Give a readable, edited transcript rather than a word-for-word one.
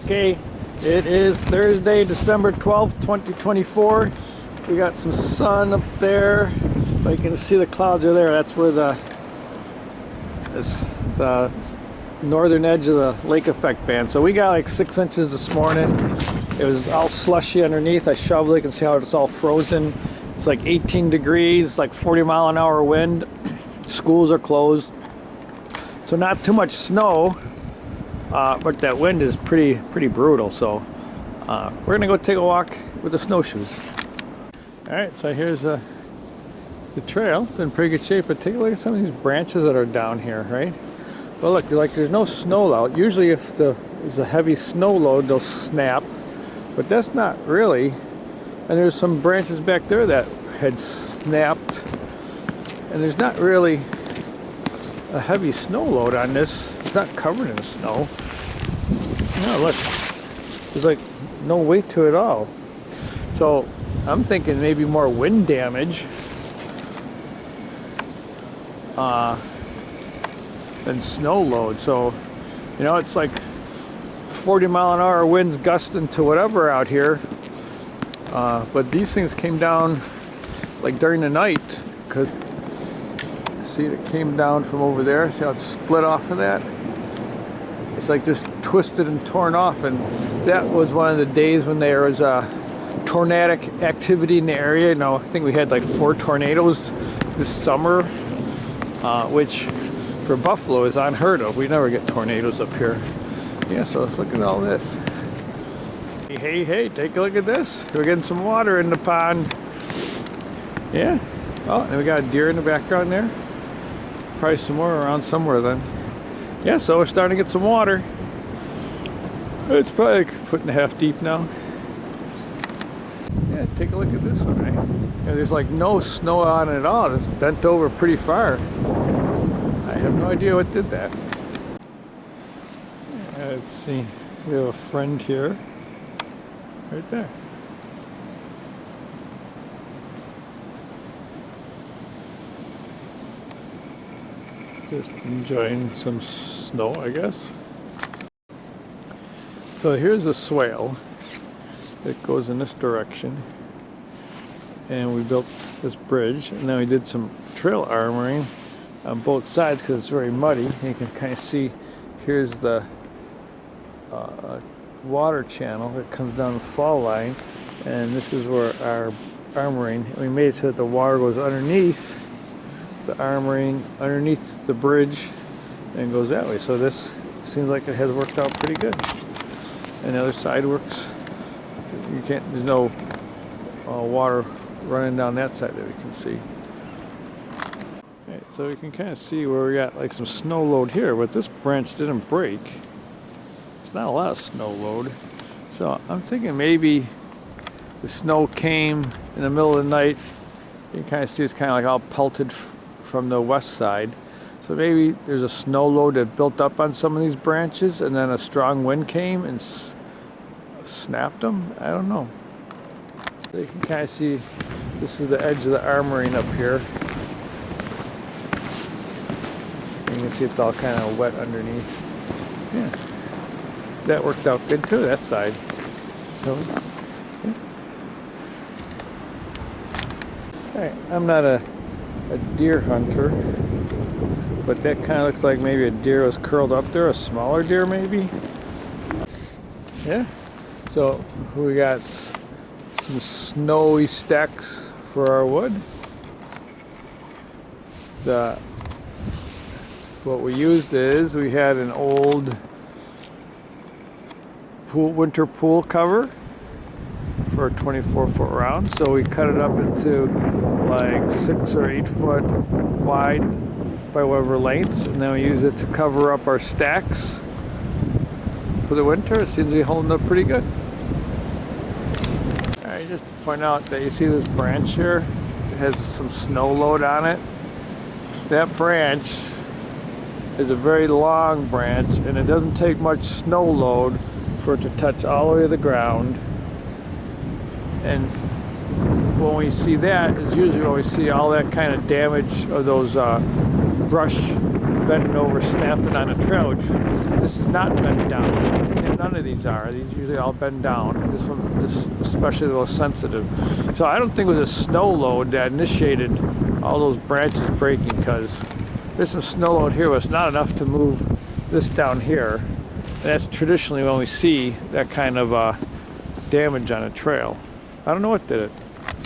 Okay, it is Thursday, December 12th, 2024. We got some sun up there. But you can see the clouds are there. That's where the northern edge of the lake effect band. So we got like 6 inches this morning. It was all slushy underneath. I shoveled it. You can see how it's all frozen. It's like 18 degrees, like 40-mile-an-hour wind. Schools are closed. So not too much snow. But that wind is pretty brutal, so we're gonna go take a walk with the snowshoes. Alright, so here's the trail. It's in pretty good shape, but take a look at some of these branches that are down here, right? Well, look, like there's no snow out. Usually if there's a heavy snow load, they'll snap, but that's not really. And there's some branches back there that had snapped, and there's not really a heavy snow load on this. It's not covered in snow. No, look, there's like no weight to it all. So I'm thinking maybe more wind damage than snow load. So, you know, it's like 40-mile-an-hour winds gusting to whatever out here. But these things came down like during the night. Cause see, it came down from over there. See how it's split off of that? It's like just twisted and torn off, and that was one of the days when there was a tornadic activity in the area. You know, I think we had like 4 tornadoes this summer, which for Buffalo is unheard of. We never get tornadoes up here. Yeah, so let's look at all this. Hey, take a look at this. We're getting some water in the pond. Yeah. Oh, and we got a deer in the background there. Probably some more around somewhere then. Yeah, so we're starting to get some water. It's probably like a 1.5 feet deep now. Yeah, take a look at this one, right? Yeah, there's like no snow on it at all. It's bent over pretty far. I have no idea what did that. Yeah, let's see. We have a friend here. Right there. Just enjoying some snow, I guess. So here's a swale that goes in this direction, and we built this bridge, and then we did some trail armoring on both sides because it's very muddy. And you can kind of see here's the water channel that comes down the fall line, and this is where our armoring. We made it so that the water goes underneath the armoring, underneath the bridge, and goes that way. So this seems like it has worked out pretty good. And the other side works. There's no water running down that side that we can see. Okay, so we can kind of see where we got like some snow load here, but this branch didn't break. It's not a lot of snow load. So I'm thinking maybe the snow came in the middle of the night. You can kind of see it's kind of like all pelted from the west side. So maybe there's a snow load that built up on some of these branches, and then a strong wind came and snapped them. I don't know. So you can kind of see this is the edge of the armoring up here. And you can see it's all kind of wet underneath. Yeah, that worked out good too, that side. So, yeah. All right, I'm not a deer hunter, but that kind of looks like maybe a deer was curled up there, a smaller deer maybe. Yeah, so we got some snowy stacks for our wood. What we used is we had an old winter pool cover for a 24-foot round, so we cut it up into like 6 or 8 foot wide by whatever lengths, and then we use it to cover up our stacks for the winter. It seems to be holding up pretty good. Alright, just to point out that you see this branch here, it has some snow load on it. That branch is a very long branch, and it doesn't take much snow load for it to touch all the way to the ground. And when we see that is usually when we see all that kind of damage of those brush bending over, snapping on a trail, which this is not bent down. And none of these are. These usually all bend down. This one is especially the most sensitive. So I don't think it was a snow load that initiated all those branches breaking, because there's some snow load here, but it's not enough to move this down here. And that's traditionally when we see that kind of damage on a trail. I don't know what did it.